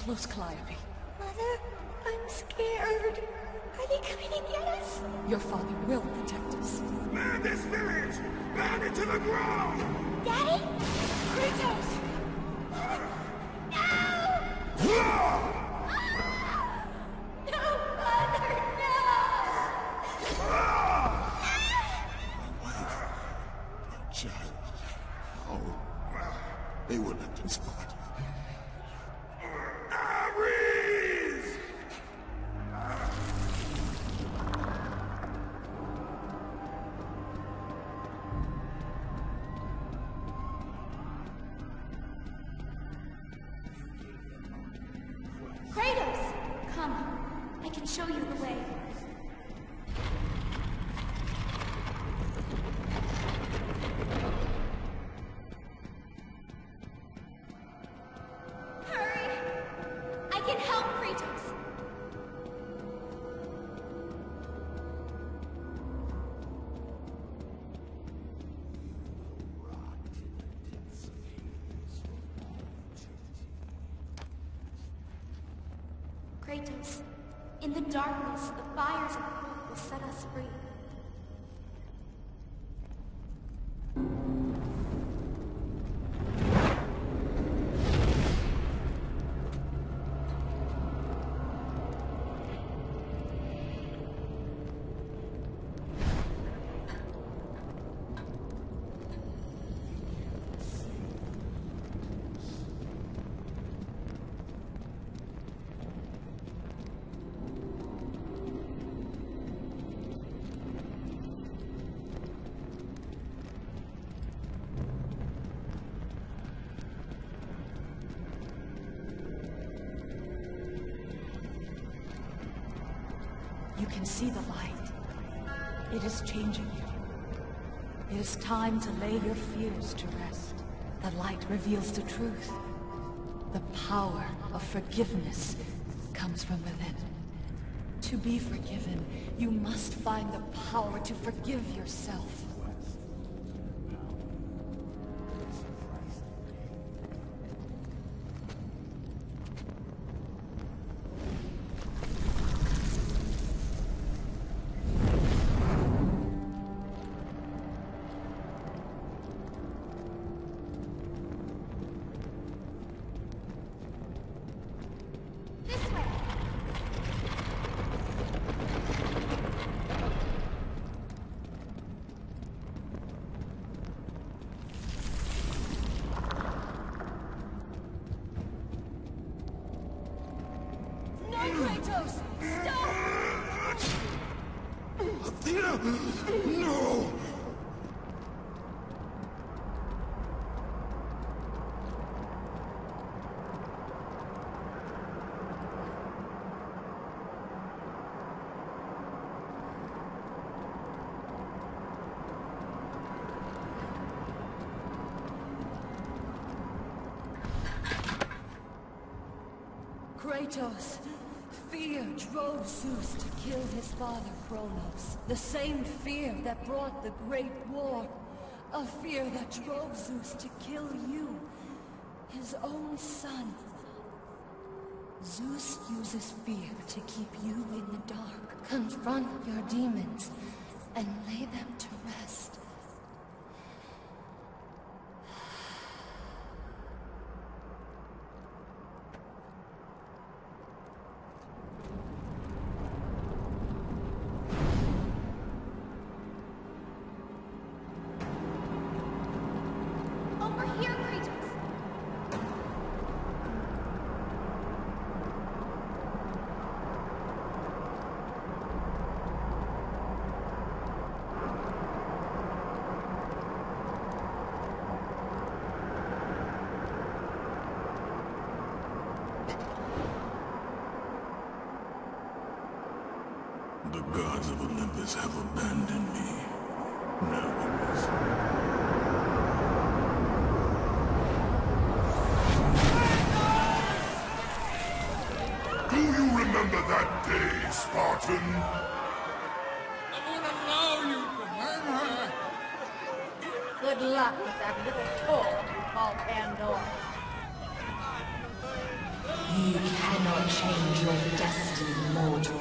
close, Calliope. Mother, I'm scared. Are they coming to get us? Your father will protect us. Man this village! Burn it to the ground! Daddy? Kratos! No! No, Mother, no! My wife, my child. Oh, they were left in spot. Ares! Kratos! Come. I can show you the way. Hurry! I can help, Kratos! Kratos, in the darkness, the fires of hope will set us free. You can see the light. It is changing you. It is time to lay your fears to rest. The light reveals the truth. The power of forgiveness comes from within. To be forgiven, you must find the power to forgive yourself. This way! No, Kratos! Stop! Athena! No! Kratos, fear drove Zeus to kill his father Kronos. The same fear that brought the Great War. A fear that drove Zeus to kill you, his own son. Zeus uses fear to keep you in the dark. Confront your demons and lay them to rest. Over here, Kratos! The gods of Olympus have abandoned me. Now it is. Do you remember that day, Spartan? I won't allow you to hurt her! Good luck with that little toy you call Pandora. You cannot change your destiny, mortal.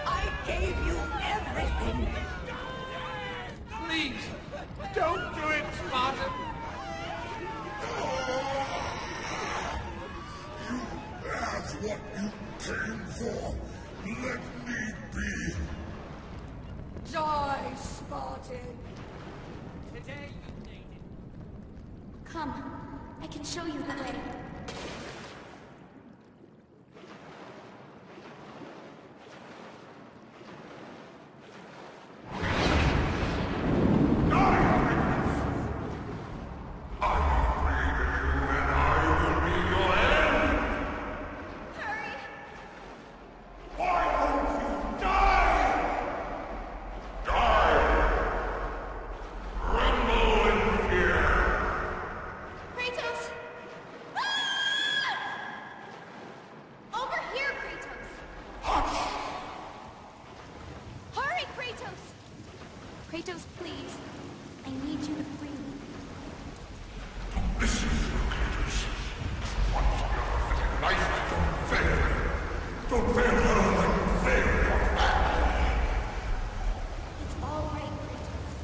I gave you everything. Please, don't do it, Spartan. That's what you came for. Let me be. Die, Spartan. Today you need it. Come, I can show you the way. Kratos! Ah! Over here, Kratos! Hurry, Kratos! Kratos, please. I need you to free me. Listen, Kratos. Life don't fail. Don't fail her like you failed your family. It's all right, Kratos.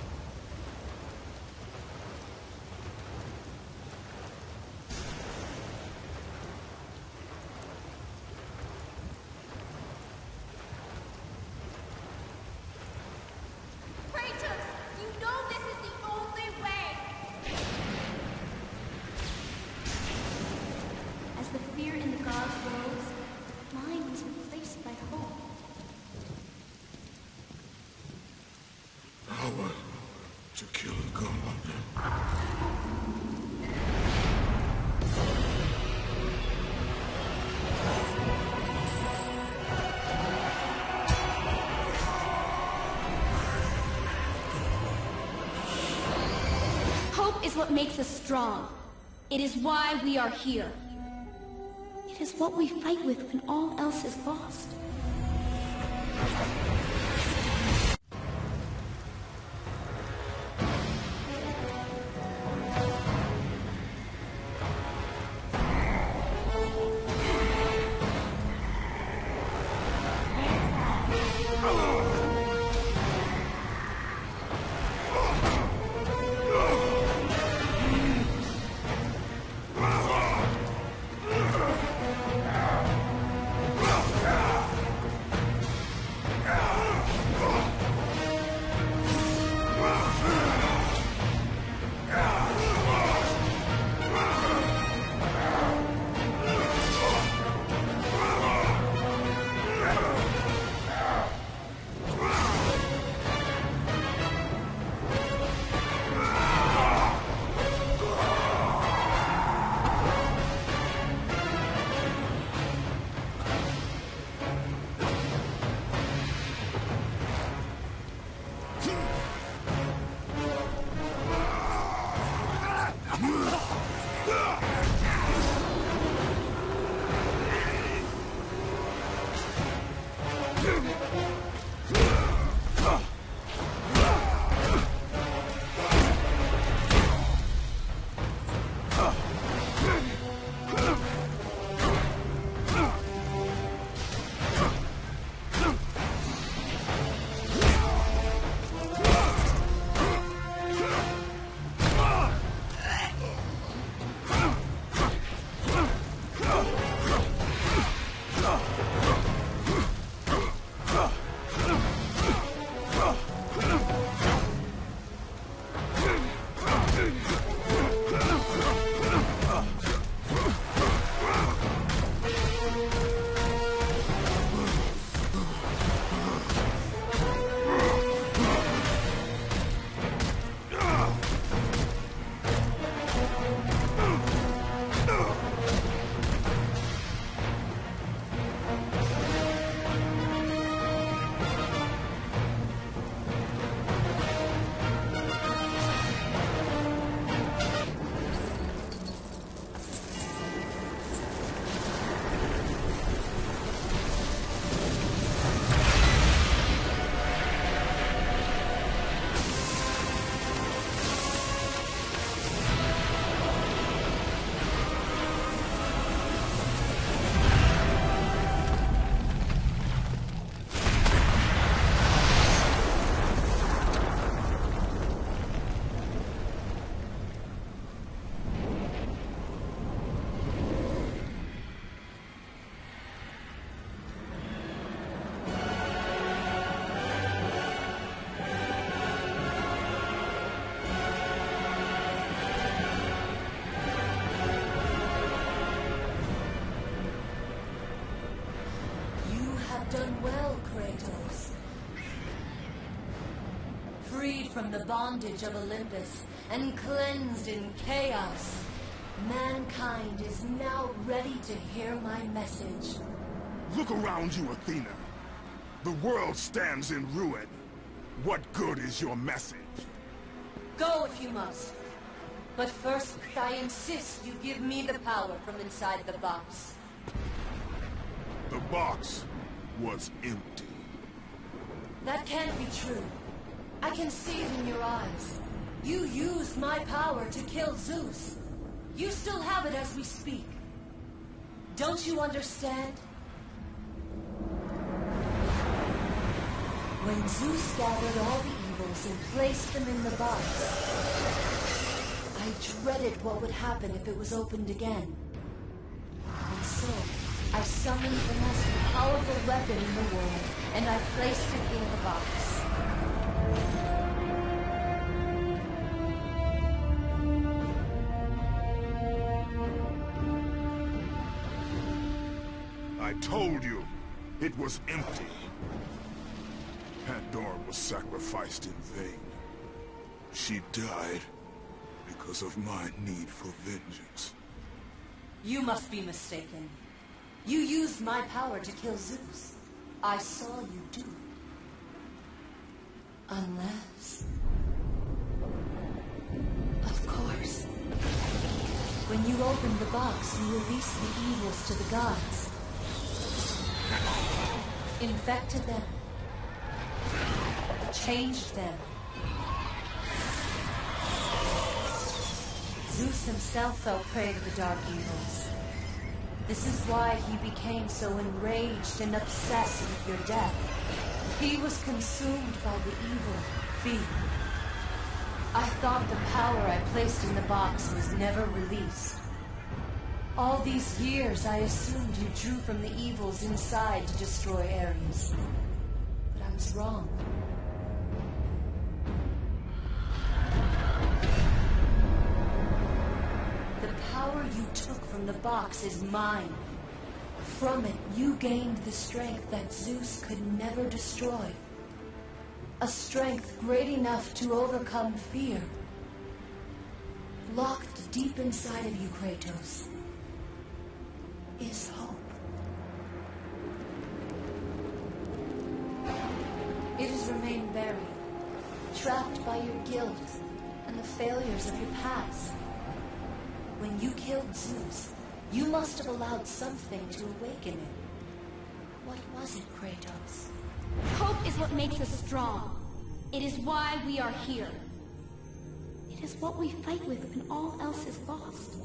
Kratos, you know this is the only way! As the fear in the gods rose, mine was replaced by hope. Power to kill God. Hope is what makes us strong. It is why we are here. It is what we fight with when all else is lost. freed from the bondage of Olympus and cleansed in chaos, mankind is now ready to hear my message. Look around you, Athena. The world stands in ruin. What good is your message? Go if you must. But first, I insist you give me the power from inside the box. The box was empty. That can't be true. I can see it in your eyes. You used my power to kill Zeus. You still have it as we speak. Don't you understand? When Zeus gathered all the evils and placed them in the box, I dreaded what would happen if it was opened again. And so, I summoned the most powerful weapon in the world, and I placed it in the box. I told you, it was empty. Pandora was sacrificed in vain. She died because of my need for vengeance. You must be mistaken. You used my power to kill Zeus. I saw you do it. Unless... Of course. When you opened the box, you released the evils to the gods. Infected them. Changed them. Zeus himself fell prey to the dark evils. This is why he became so enraged and obsessed with your death. He was consumed by the evil, fear. I thought the power I placed in the box was never released. All these years I assumed you drew from the evils inside to destroy Ares. But I was wrong. The power you took from the box is mine. From it, you gained the strength that Zeus could never destroy. A strength great enough to overcome fear. Locked deep inside of you, Kratos, is hope. It has remained buried, trapped by your guilt and the failures of your past. When you killed Zeus, you must have allowed something to awaken it. What was it, Kratos? Hope is what makes us strong. It is why we are here. It is what we fight with when all else is lost.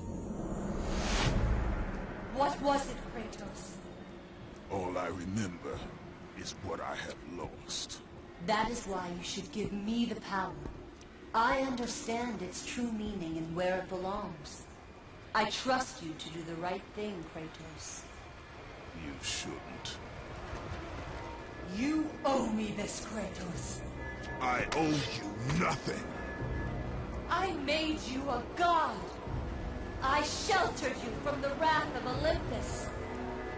What was it, Kratos? All I remember is what I have lost. That is why you should give me the power. I understand its true meaning and where it belongs. I trust you to do the right thing, Kratos. You shouldn't. You owe me this, Kratos. I owe you nothing. I made you a god. I sheltered you from the wrath of Olympus.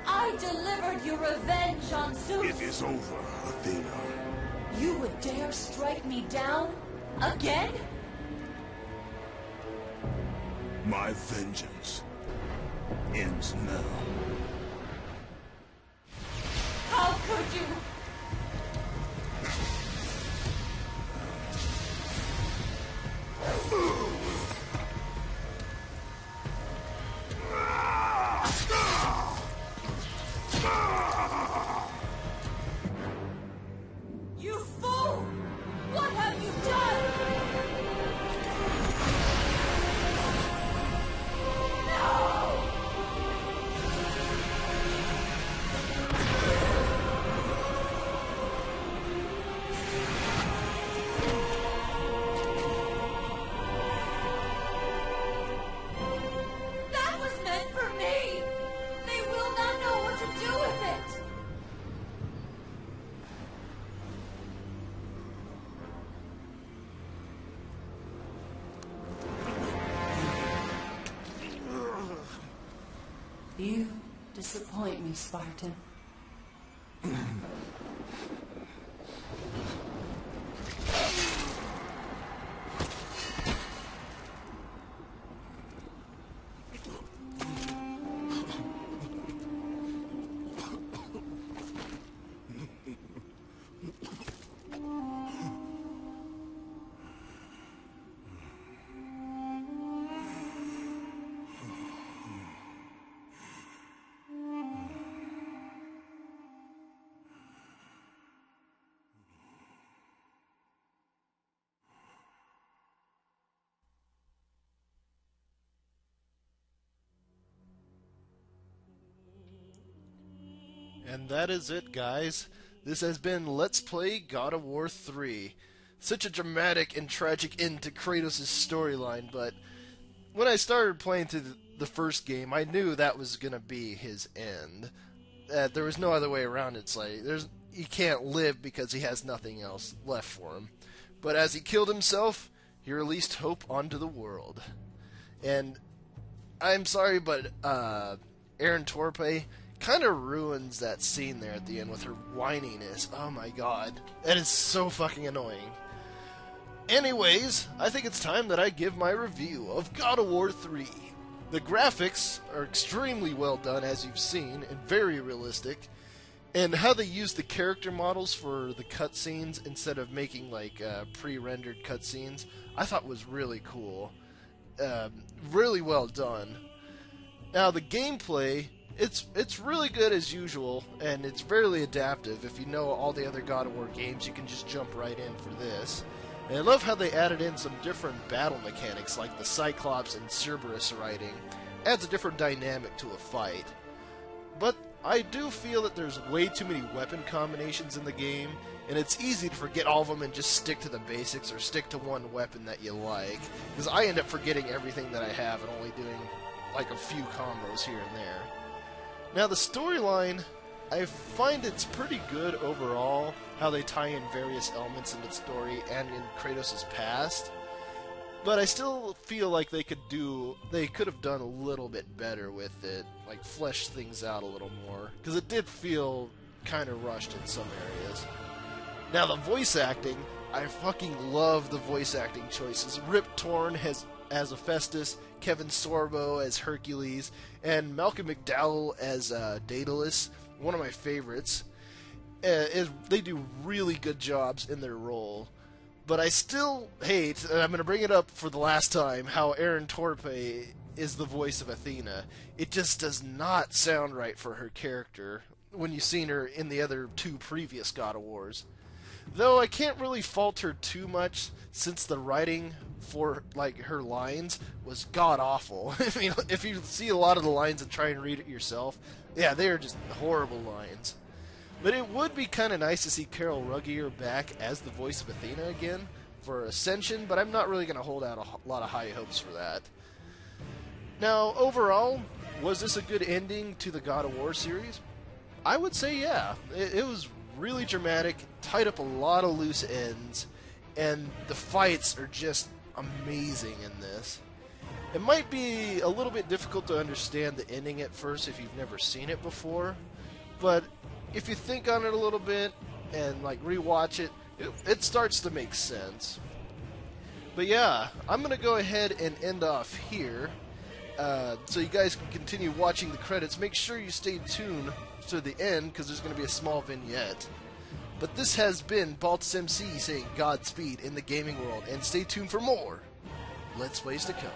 I delivered your revenge on Zeus. It is over, Athena. You would dare strike me down? Again? My vengeance ends now. How could you? You fool! What have you done? That was meant for me! They will not know what to do with it! You disappoint me, Spartan. And that is it, guys. This has been Let's Play God of War 3. Such a dramatic and tragic end to Kratos' storyline, but when I started playing through the first game, I knew that was going to be his end. There was no other way around it. It's like, he can't live because he has nothing else left for him. But as he killed himself, he released hope onto the world. And I'm sorry, but Aaron Torpe kind of ruins that scene there at the end with her whininess. Oh my god. That is so fucking annoying. Anyways, I think it's time that I give my review of God of War 3. The graphics are extremely well done, as you've seen, and very realistic. And how they use the character models for the cutscenes instead of making like pre-rendered cutscenes, I thought was really cool. Really well done. Now the gameplay, it's really good as usual, and it's fairly adaptive. If you know all the other God of War games, you can just jump right in for this. And I love how they added in some different battle mechanics, like the Cyclops and Cerberus riding. Adds a different dynamic to a fight. But I do feel that there's way too many weapon combinations in the game, and it's easy to forget all of them and just stick to the basics or stick to one weapon that you like. Because I end up forgetting everything that I have and only doing like a few combos here and there. Now the storyline, I find it's pretty good overall, how they tie in various elements in the story and in Kratos' past. But I still feel like they could have done a little bit better with it, like flesh things out a little more, because it did feel kind of rushed in some areas. Now the voice acting, I fucking love the voice acting choices. Rip Torn as Hephaestus, Kevin Sorbo as Hercules, and Malcolm McDowell as Daedalus, one of my favorites. They do really good jobs in their role. But I still hate, and I'm going to bring it up for the last time, how Aaron Torpe is the voice of Athena. It just does not sound right for her character when you've seen her in the other two previous God of Wars. Though I can't really fault her too much, since the writing for like her lines was god-awful. I mean, if you see a lot of the lines and try and read it yourself, yeah, they are just horrible lines. But it would be kind of nice to see Carol Ruggier back as the voice of Athena again for Ascension, but I'm not really going to hold out a lot of high hopes for that. Now, overall, was this a good ending to the God of War series? I would say yeah. It was really dramatic, tied up a lot of loose ends, and the fights are just amazing in this. It might be a little bit difficult to understand the ending at first if you've never seen it before, but if you think on it a little bit and like rewatch it, it starts to make sense. But yeah, I'm going to go ahead and end off here. So you guys can continue watching the credits. Make sure you stay tuned to the end, because there's going to be a small vignette. But this has been Baltus MC saying Godspeed in the gaming world, and stay tuned for more Let's Plays to come.